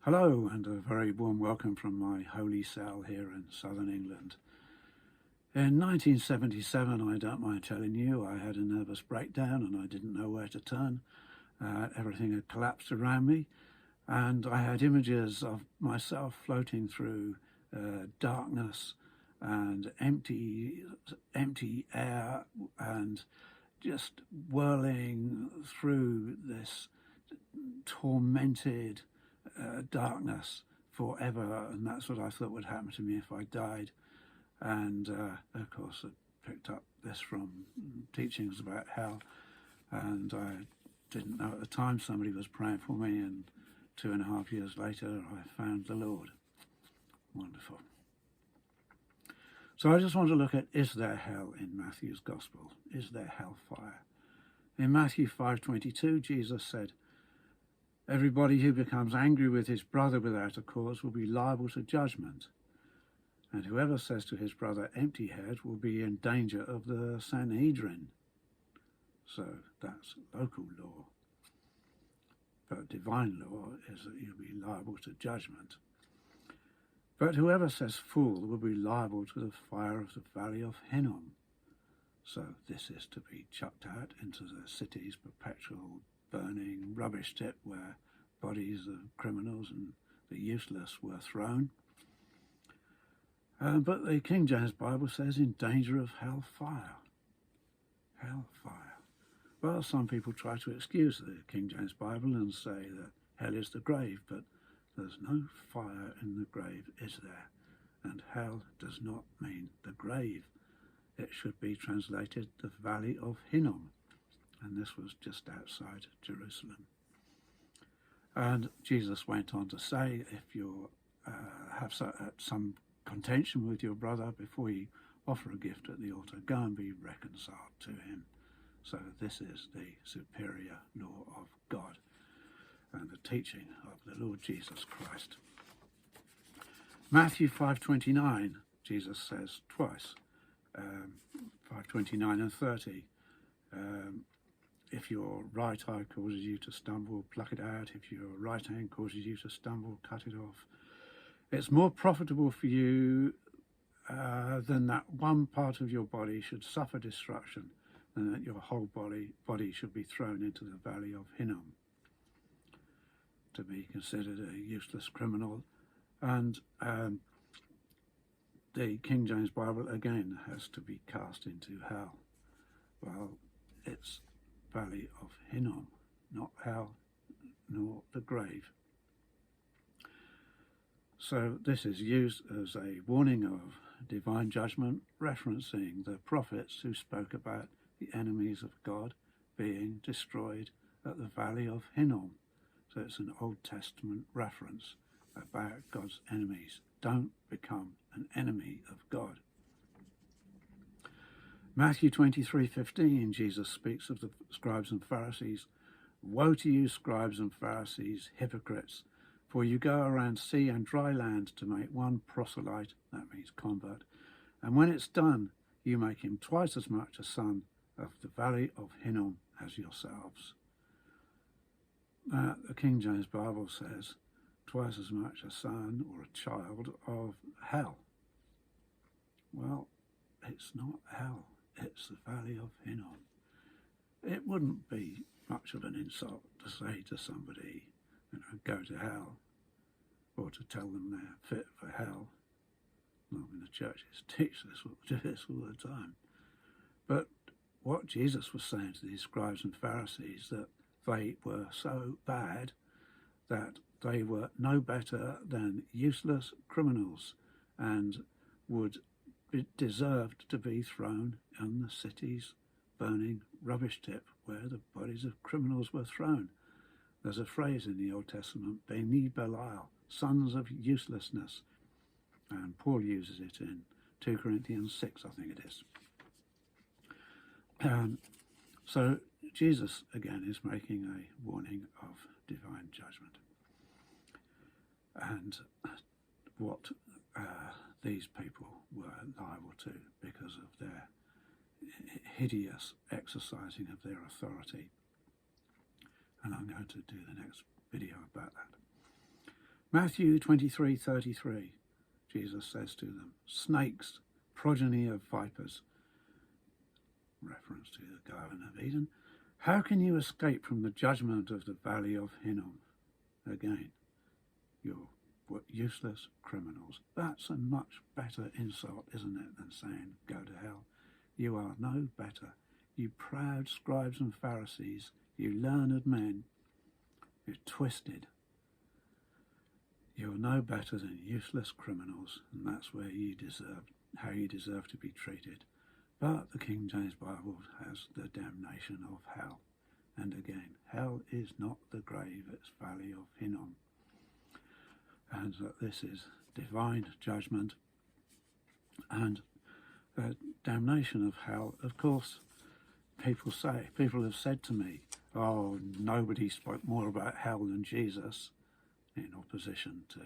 Hello, and a very warm welcome from my holy cell here in southern England. In 1977, I don't mind telling you, I had a nervous breakdown and I didn't know where to turn. Everything had collapsed around me, and I had images of myself floating through darkness and empty air, and just whirling through this tormented darkness forever. And that's what I thought would happen to me if I died. And of course, I picked up this from teachings about hell, and I didn't know at the time somebody was praying for me, and 2.5 years later I found the Lord. Wonderful. So I just want to look at, is there hell in Matthew's Gospel? Is there hellfire? In Matthew 5:22, Jesus said, "Everybody who becomes angry with his brother without a cause will be liable to judgment. And whoever says to his brother, empty-head, will be in danger of the Sanhedrin." So that's local law. But divine law is that you'll be liable to judgment. But whoever says fool will be liable to the fire of the valley of Hinom. So this is to be chucked out into the city's perpetual burning rubbish tip where bodies of criminals and the useless were thrown. But the King James Bible says in danger of hellfire. Hellfire. Well, some people try to excuse the King James Bible and say that hell is the grave, but there's no fire in the grave, is there? And hell does not mean the grave. It should be translated the valley of Hinom, and this was just outside Jerusalem. And Jesus went on to say, if you have some contention with your brother before you offer a gift at the altar, go and be reconciled to him. So this is the superior law of God and the teaching of the Lord Jesus Christ. Matthew 5:29, Jesus says twice, 5:29 and 30. If your right eye causes you to stumble, pluck it out. If your right hand causes you to stumble, cut it off. It's more profitable for you than that one part of your body should suffer destruction, than that your whole body should be thrown into the valley of Hinom, to be considered a useless criminal. And the King James Bible again has to be cast into hell. Well, it's valley of Hinom, not hell nor the grave. So this is used as a warning of divine judgment, referencing the prophets who spoke about the enemies of God being destroyed at the valley of Hinom. So it's an Old Testament reference about God's enemies. Don't become an enemy of God. Matthew 23:15, Jesus speaks of the scribes and Pharisees. "Woe to you, scribes and Pharisees, hypocrites, for you go around sea and dry land to make one proselyte," that means convert, "and when it's done, you make him twice as much a son of the valley of Hinom as yourselves." The King James Bible says twice as much a son or a child of hell. Well, it's not hell. It's the valley of Hinom. It wouldn't be much of an insult to say to somebody, go to hell, or to tell them they're fit for hell. Well, the churches teach this all the time. But what Jesus was saying to these scribes and Pharisees, that they were so bad that they were no better than useless criminals and would be deserved to be thrown in the city's burning rubbish tip where the bodies of criminals were thrown. There's a phrase in the Old Testament, Beni Belial, sons of uselessness, and Paul uses it in 2 Corinthians 6, I think it is. So Jesus again is making a warning of divine judgment and what these people were liable to because of their hideous exercising of their authority. And I'm going to do the next video about that. Matthew 23:33, Jesus says to them, snakes, progeny of vipers, reference to the Garden of Eden, how can you escape from the judgment of the valley of Hinom? Again, you're useless criminals. That's a much better insult, isn't it, than saying go to hell. You are no better. You proud scribes and Pharisees, you learned men, you're twisted. You're no better than useless criminals, and that's how you deserve to be treated. But the King James Bible has the damnation of hell. And again, hell is not the grave, it's valley of Hinom. And that this is divine judgment. And the damnation of hell, of course, people have said to me, oh, nobody spoke more about hell than Jesus, in opposition to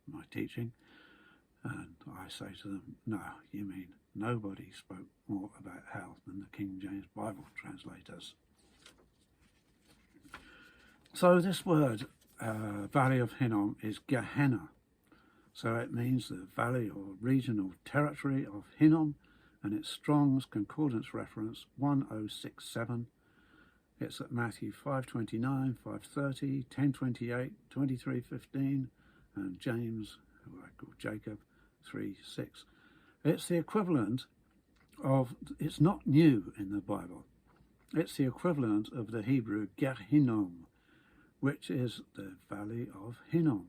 my teaching. And I say to them, no, you mean nobody spoke more about hell than the King James Bible translators. So this word, Valley of Hinnom, is Gehenna. So it means the valley or regional territory of Hinnom, and it's Strong's Concordance reference 1067. It's at Matthew 5:29, 5:30, 10:28, 23:15, and James, who I call Jacob, 3:6. It's the equivalent of, it's not new in the Bible, it's the equivalent of the Hebrew Gehinnom, which is the Valley of Hinnom.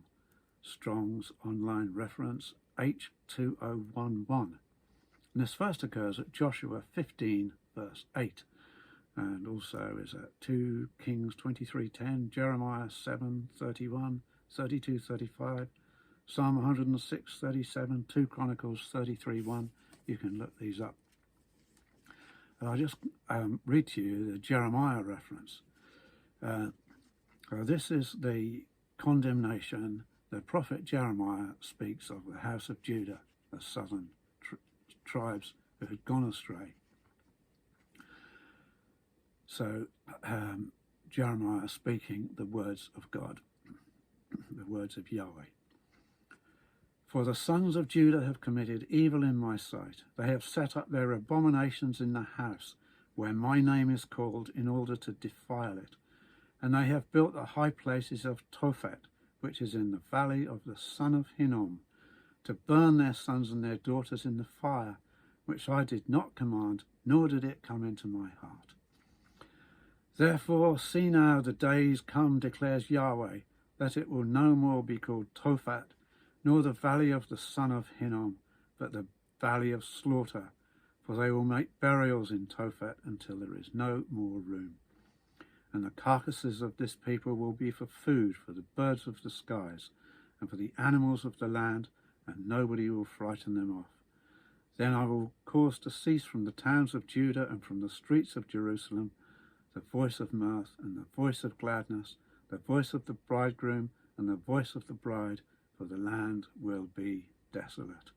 Strong's online reference H2011. And this first occurs at Joshua 15, verse 8. And also is at 2 Kings 23:10, Jeremiah 7:31, 32:35, Psalm 106:37, 2 Chronicles 33:1. You can look these up. And I'll just read to you the Jeremiah reference. This is the condemnation. The prophet Jeremiah speaks of the house of Judah, the southern tribes who had gone astray. So Jeremiah speaking the words of God, the words of Yahweh. For the sons of Judah have committed evil in my sight. They have set up their abominations in the house where my name is called in order to defile it. And they have built the high places of Tophet, which is in the valley of the son of Hinnom, to burn their sons and their daughters in the fire, which I did not command, nor did it come into my heart. Therefore, see now the days come, declares Yahweh, that it will no more be called Tophet, nor the valley of the son of Hinnom, but the valley of slaughter, for they will make burials in Tophet until there is no more room. And the carcasses of this people will be for food for the birds of the skies and for the animals of the land, and nobody will frighten them off. Then I will cause to cease from the towns of Judah and from the streets of Jerusalem the voice of mirth and the voice of gladness, the voice of the bridegroom and the voice of the bride, for the land will be desolate.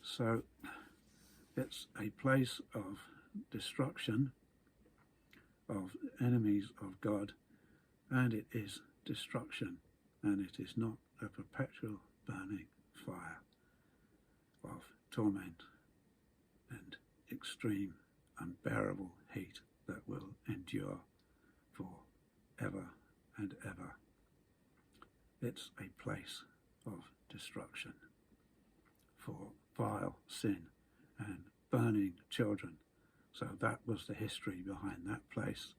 So it's a place of destruction, of enemies of God, and it is destruction, and it is not a perpetual burning fire of torment and extreme unbearable heat that will endure for ever and ever. It's a place of destruction for vile sin and burning children. So that was the history behind that place.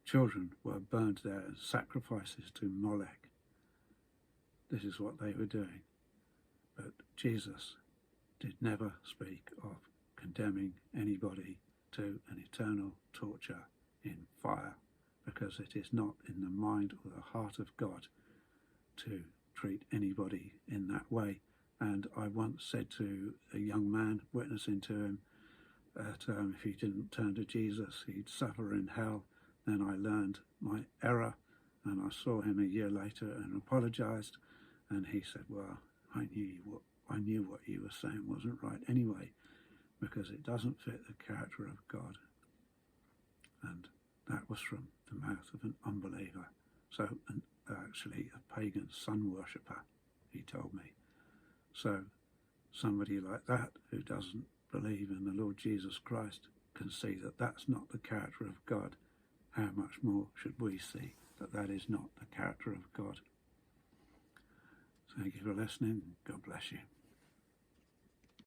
Children were burned there as sacrifices to Molech. This is what they were doing. But Jesus did never speak of condemning anybody to an eternal torture in fire, because it is not in the mind or the heart of God to treat anybody in that way. And I once said to a young man witnessing to him that if he didn't turn to Jesus, he'd suffer in hell. Then I learned my error, and I saw him a year later and apologized. And he said, well, I knew what you were saying wasn't right anyway, because it doesn't fit the character of God. And that was from the mouth of an unbeliever. So actually a pagan sun worshipper, he told me. So somebody like that who doesn't believe in the Lord Jesus Christ can see that that's not the character of God. How much more should we see that that is not the character of God? Thank you for listening. God bless you.